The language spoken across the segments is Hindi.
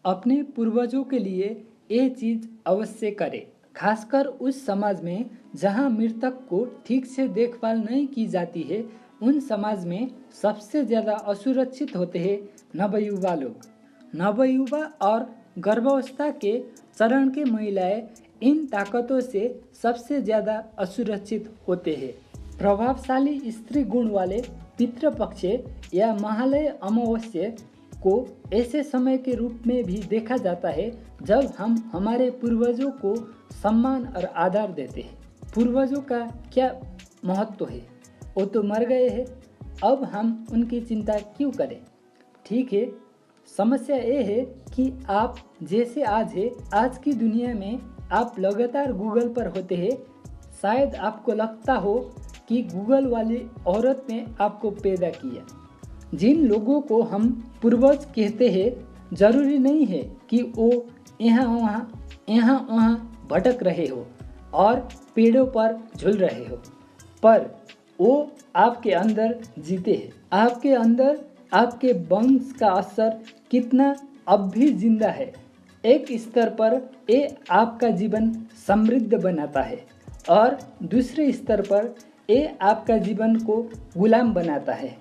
अपने पूर्वजों के लिए ये चीज अवश्य करें, खासकर उस समाज में जहां मृतक को ठीक से देखभाल नहीं की जाती है। उन समाज में सबसे ज्यादा असुरक्षित होते हैं नवयुवा लोग। नवयुवा और गर्भावस्था के चरण के महिलाएं इन ताकतों से सबसे ज्यादा असुरक्षित होते हैं। प्रभावशाली स्त्री गुण वाले पितृपक्ष या महालय अमावस्या को ऐसे समय के रूप में भी देखा जाता है जब हम हमारे पूर्वजों को सम्मान और आदर देते हैं। पूर्वजों का क्या महत्व है? वो तो मर गए हैं, अब हम उनकी चिंता क्यों करें? ठीक है, समस्या ये है कि आप जैसे आज है, आज की दुनिया में आप लगातार गूगल पर होते हैं। शायद आपको लगता हो कि गूगल वाली औरत ने आपको पैदा किया। जिन लोगों को हम पूर्वज कहते हैं, जरूरी नहीं है कि वो यहाँ वहाँ भटक रहे हो और पेड़ों पर झूल रहे हो, पर वो आपके अंदर जीते हैं। आपके अंदर आपके वंश का असर कितना अब भी जिंदा है। एक स्तर पर ये आपका जीवन समृद्ध बनाता है और दूसरे स्तर पर ये आपका जीवन को गुलाम बनाता है।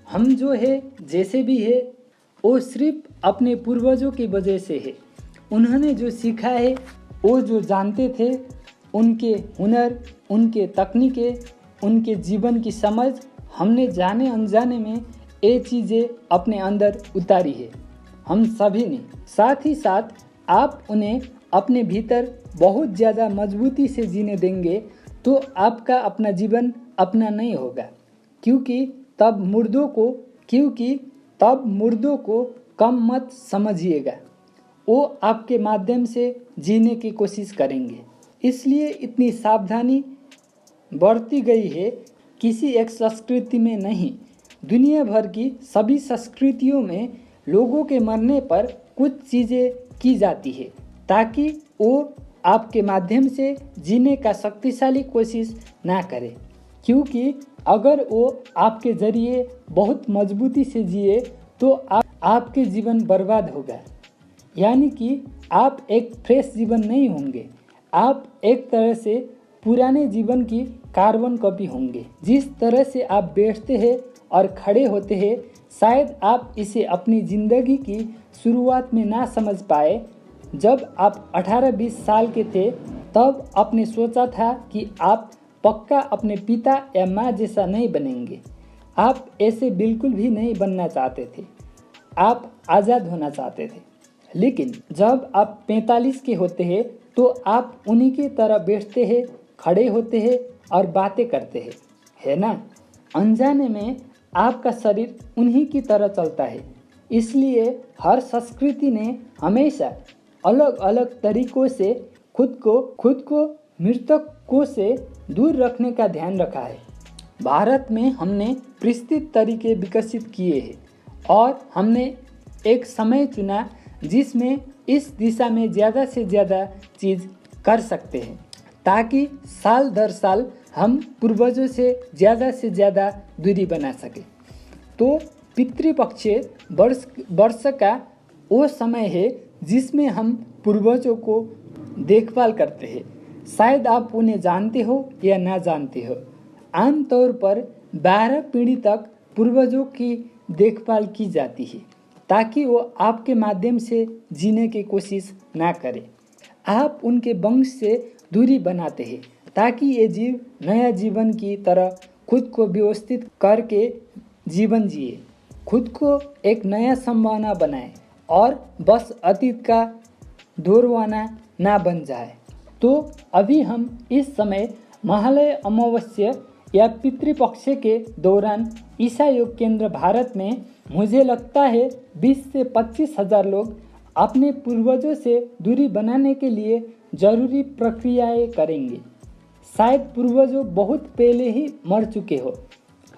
हम जो है, जैसे भी है, वो सिर्फ अपने पूर्वजों की वजह से है। उन्होंने जो सीखा है, वो जो जानते थे, उनके हुनर, उनके तकनीकें, उनके जीवन की समझ, हमने जाने अनजाने में ये चीज़ें अपने अंदर उतारी है, हम सभी ने। साथ ही साथ आप उन्हें अपने भीतर बहुत ज़्यादा मजबूती से जीने देंगे तो आपका अपना जीवन अपना नहीं होगा, क्योंकि तब मुर्दों को कम मत समझिएगा। वो आपके माध्यम से जीने की कोशिश करेंगे। इसलिए इतनी सावधानी बरती गई है, किसी एक संस्कृति में नहीं, दुनिया भर की सभी संस्कृतियों में लोगों के मरने पर कुछ चीज़ें की जाती है ताकि वो आपके माध्यम से जीने का शक्तिशाली कोशिश ना करे, क्योंकि अगर वो आपके जरिए बहुत मजबूती से जिए तो आपके जीवन बर्बाद होगा। यानी कि आप एक फ्रेश जीवन नहीं होंगे, आप एक तरह से पुराने जीवन की कार्बन कॉपी होंगे। जिस तरह से आप बैठते हैं और खड़े होते हैं, शायद आप इसे अपनी ज़िंदगी की शुरुआत में ना समझ पाए। जब आप 18-20 साल के थे, तब आपने सोचा था कि आप पक्का अपने पिता या माँ जैसा नहीं बनेंगे। आप ऐसे बिल्कुल भी नहीं बनना चाहते थे, आप आज़ाद होना चाहते थे। लेकिन जब आप 45 के होते हैं तो आप उन्हीं की तरह बैठते हैं, खड़े होते हैं और बातें करते हैं, है ना? अनजाने में आपका शरीर उन्हीं की तरह चलता है। इसलिए हर संस्कृति ने हमेशा अलग अलग तरीकों से खुद को मृतकों से दूर रखने का ध्यान रखा है। भारत में हमने विस्तृत तरीके विकसित किए हैं और हमने एक समय चुना जिसमें इस दिशा में ज़्यादा से ज़्यादा चीज़ कर सकते हैं, ताकि साल दर साल हम पूर्वजों से ज़्यादा दूरी बना सके। तो पितृपक्ष वर्ष का वो समय है जिसमें हम पूर्वजों को देखभाल करते हैं। शायद आप उन्हें जानते हो या ना जानते हो। आमतौर पर 12 पीढ़ी तक पूर्वजों की देखभाल की जाती है ताकि वो आपके माध्यम से जीने की कोशिश ना करें। आप उनके वंश से दूरी बनाते हैं ताकि ये जीव नया जीवन की तरह खुद को व्यवस्थित करके जीवन जिए, खुद को एक नया संभावना बनाए और बस अतीत का दोहराना ना बन जाए। तो अभी हम इस समय महालय अमावस्या या पितृपक्ष के दौरान ईसा योग केंद्र भारत में मुझे लगता है 20 से 25 हज़ार लोग अपने पूर्वजों से दूरी बनाने के लिए जरूरी प्रक्रियाएं करेंगे। शायद पूर्वजों बहुत पहले ही मर चुके हो।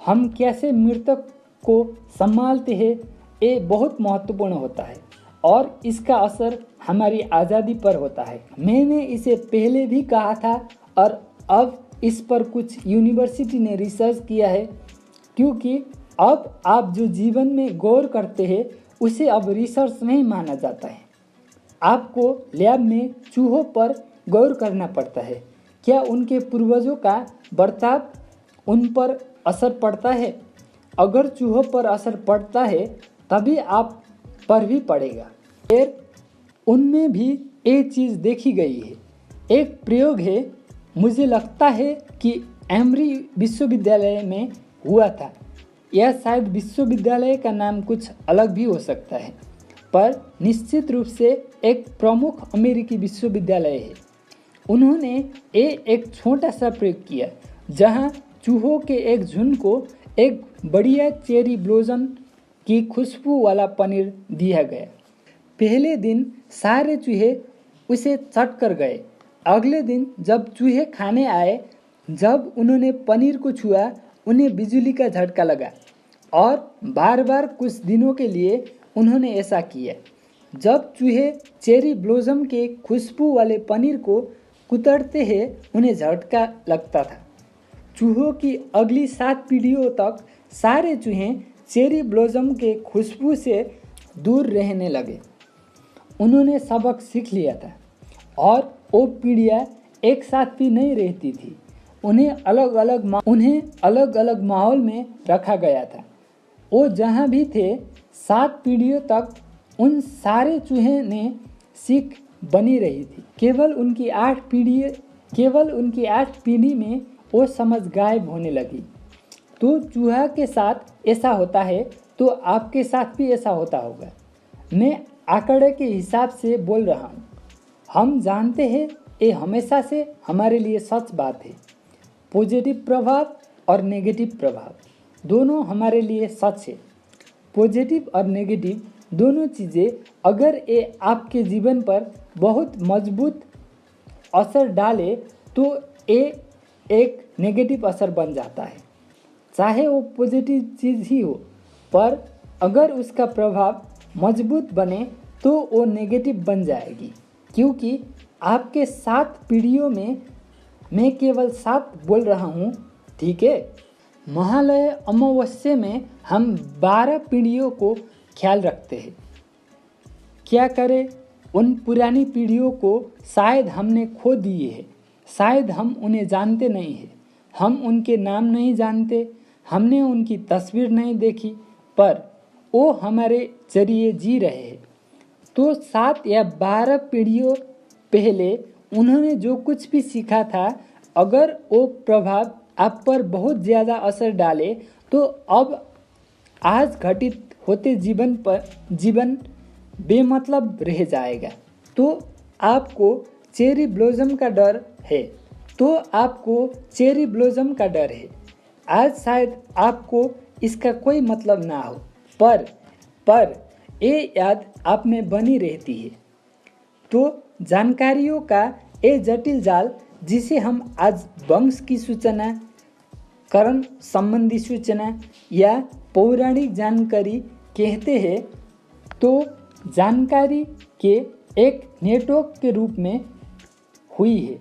हम कैसे मृतक को संभालते हैं, ये बहुत महत्वपूर्ण होता है और इसका असर हमारी आज़ादी पर होता है। मैंने इसे पहले भी कहा था और अब इस पर कुछ यूनिवर्सिटी ने रिसर्च किया है, क्योंकि अब आप जो जीवन में गौर करते हैं उसे अब रिसर्च नहीं माना जाता है। आपको लैब में चूहों पर गौर करना पड़ता है। क्या उनके पूर्वजों का बर्ताव उन पर असर पड़ता है? अगर चूहों पर असर पड़ता है तभी आप पर भी पड़ेगा। फिर उनमें भी एक चीज़ देखी गई है। एक प्रयोग है, मुझे लगता है कि एमरी विश्वविद्यालय में हुआ था, या शायद विश्वविद्यालय का नाम कुछ अलग भी हो सकता है, पर निश्चित रूप से एक प्रमुख अमेरिकी विश्वविद्यालय है। उन्होंने एक छोटा सा प्रयोग किया जहां चूहों के एक झुंड को एक बढ़िया चेरी ब्लॉसम की खुशबू वाला पनीर दिया गया। पहले दिन सारे चूहे उसे चट कर गए। अगले दिन जब चूहे खाने आए, जब उन्होंने पनीर को छुआ, उन्हें बिजली का झटका लगा और बार बार कुछ दिनों के लिए उन्होंने ऐसा किया। जब चूहे चेरी ब्लॉसम के खुशबू वाले पनीर को कुतरते हैं, उन्हें झटका लगता था। चूहों की अगली 7 पीढ़ियों तक सारे चूहे चेरी ब्लॉसम के खुशबू से दूर रहने लगे। उन्होंने सबक सीख लिया था और वो पीढ़ियाँ एक साथ भी नहीं रहती थी। उन्हें अलग अलग माहौल में रखा गया था। वो जहाँ भी थे, 7 पीढ़ियों तक उन सारे चूहे ने सीख बनी रही थी। केवल उनकी 8 पीढ़ी में वो समझ गायब होने लगी। तो चूहा के साथ ऐसा होता है तो आपके साथ भी ऐसा होता होगा। मैं आंकड़े के हिसाब से बोल रहा हूँ। हम जानते हैं ये हमेशा से हमारे लिए सच बात है। पॉजिटिव प्रभाव और नेगेटिव प्रभाव दोनों हमारे लिए सच है। पॉजिटिव और नेगेटिव दोनों चीज़ें अगर ये आपके जीवन पर बहुत मजबूत असर डाले तो ये एक नेगेटिव असर बन जाता है, चाहे वो पॉजिटिव चीज़ ही हो। पर अगर उसका प्रभाव मजबूत बने तो वो नेगेटिव बन जाएगी, क्योंकि आपके 7 पीढ़ियों में, मैं केवल 7 बोल रहा हूँ, ठीक है। महालय अमावस्या में हम 12 पीढ़ियों को ख्याल रखते हैं। क्या करें? उन पुरानी पीढ़ियों को शायद हमने खो दिए है, शायद हम उन्हें जानते नहीं हैं, हम उनके नाम नहीं जानते, हमने उनकी तस्वीर नहीं देखी, पर वो हमारे जरिए जी रहे हैं। तो 7 या 12 पीढ़ियों पहले उन्होंने जो कुछ भी सीखा था, अगर वो प्रभाव आप पर बहुत ज़्यादा असर डाले तो अब आज घटित होते जीवन बेमतलब रह जाएगा। तो आपको चेरी ब्लॉसम का डर है। आज शायद आपको इसका कोई मतलब ना हो, पर ये याद आप में बनी रहती है। तो जानकारियों का ये जटिल जाल, जिसे हम आज वंश की सूचना, करण संबंधी सूचना या पौराणिक जानकारी कहते हैं, तो जानकारी के एक नेटवर्क के रूप में हुई है।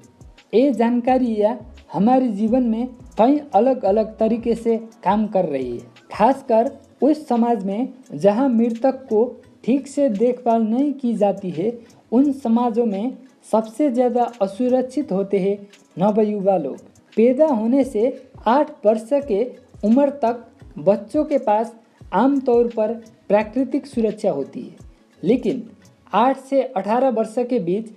ये जानकारियाँ हमारे जीवन में कई अलग अलग तरीके से काम कर रही है, खासकर उस समाज में जहाँ मृतक को ठीक से देखभाल नहीं की जाती है। उन समाजों में सबसे ज़्यादा असुरक्षित होते हैं नवयुवा लोग। पैदा होने से 8 वर्ष के उम्र तक बच्चों के पास आमतौर पर प्राकृतिक सुरक्षा होती है, लेकिन 8 से 18 वर्ष के बीच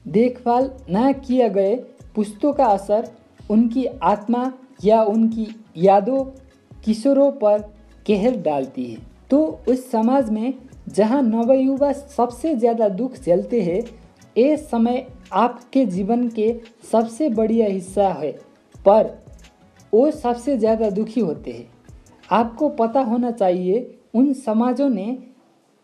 देखभाल न किया गए पुश्तों का असर उनकी आत्मा या उनकी यादों किशोरों पर कहर डालती है। तो उस समाज में जहां नवयुवा सबसे ज़्यादा दुख झेलते हैं, ये समय आपके जीवन के सबसे बढ़िया हिस्सा है, पर वो सबसे ज़्यादा दुखी होते हैं। आपको पता होना चाहिए, उन समाजों ने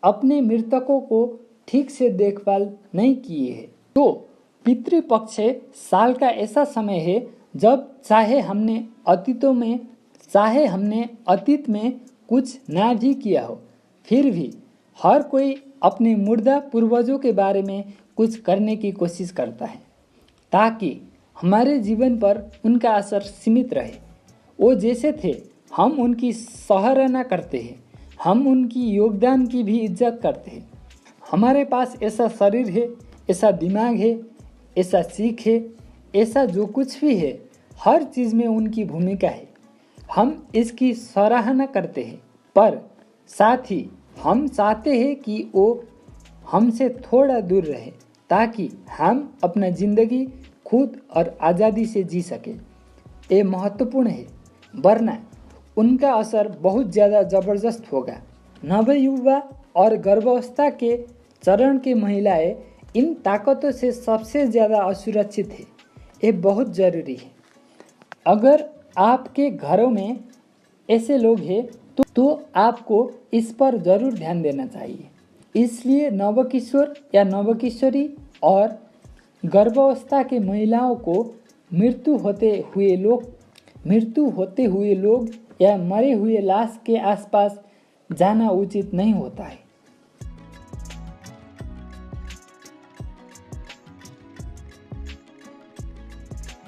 अपने मृतकों को ठीक से देखभाल नहीं किए है। तो पितृपक्ष साल का ऐसा समय है जब चाहे हमने अतीत में कुछ ना भी किया हो, फिर भी हर कोई अपने मुर्दा पूर्वजों के बारे में कुछ करने की कोशिश करता है ताकि हमारे जीवन पर उनका असर सीमित रहे। वो जैसे थे हम उनकी सराहना करते हैं, हम उनकी योगदान की भी इज्जत करते हैं, हमारे पास ऐसा शरीर है, ऐसा दिमाग है, ऐसा सीख है, ऐसा जो कुछ भी है, हर चीज़ में उनकी भूमिका है। हम इसकी सराहना करते हैं, पर साथ ही हम चाहते हैं कि वो हमसे थोड़ा दूर रहे ताकि हम अपना ज़िंदगी खुद और आज़ादी से जी सकें। ये महत्वपूर्ण है, वरना उनका असर बहुत ज़्यादा ज़बरदस्त होगा। नवयुवा और गर्भावस्था के चरण की महिलाएं इन ताकतों से सबसे ज़्यादा असुरक्षित है। ये बहुत ज़रूरी है। अगर आपके घरों में ऐसे लोग हैं तो आपको इस पर ज़रूर ध्यान देना चाहिए। इसलिए नवकिशोर या नवकिशोरी और गर्भावस्था के महिलाओं को मृत्यु होते हुए लोग या मरे हुए लाश के आसपास जाना उचित नहीं होता है।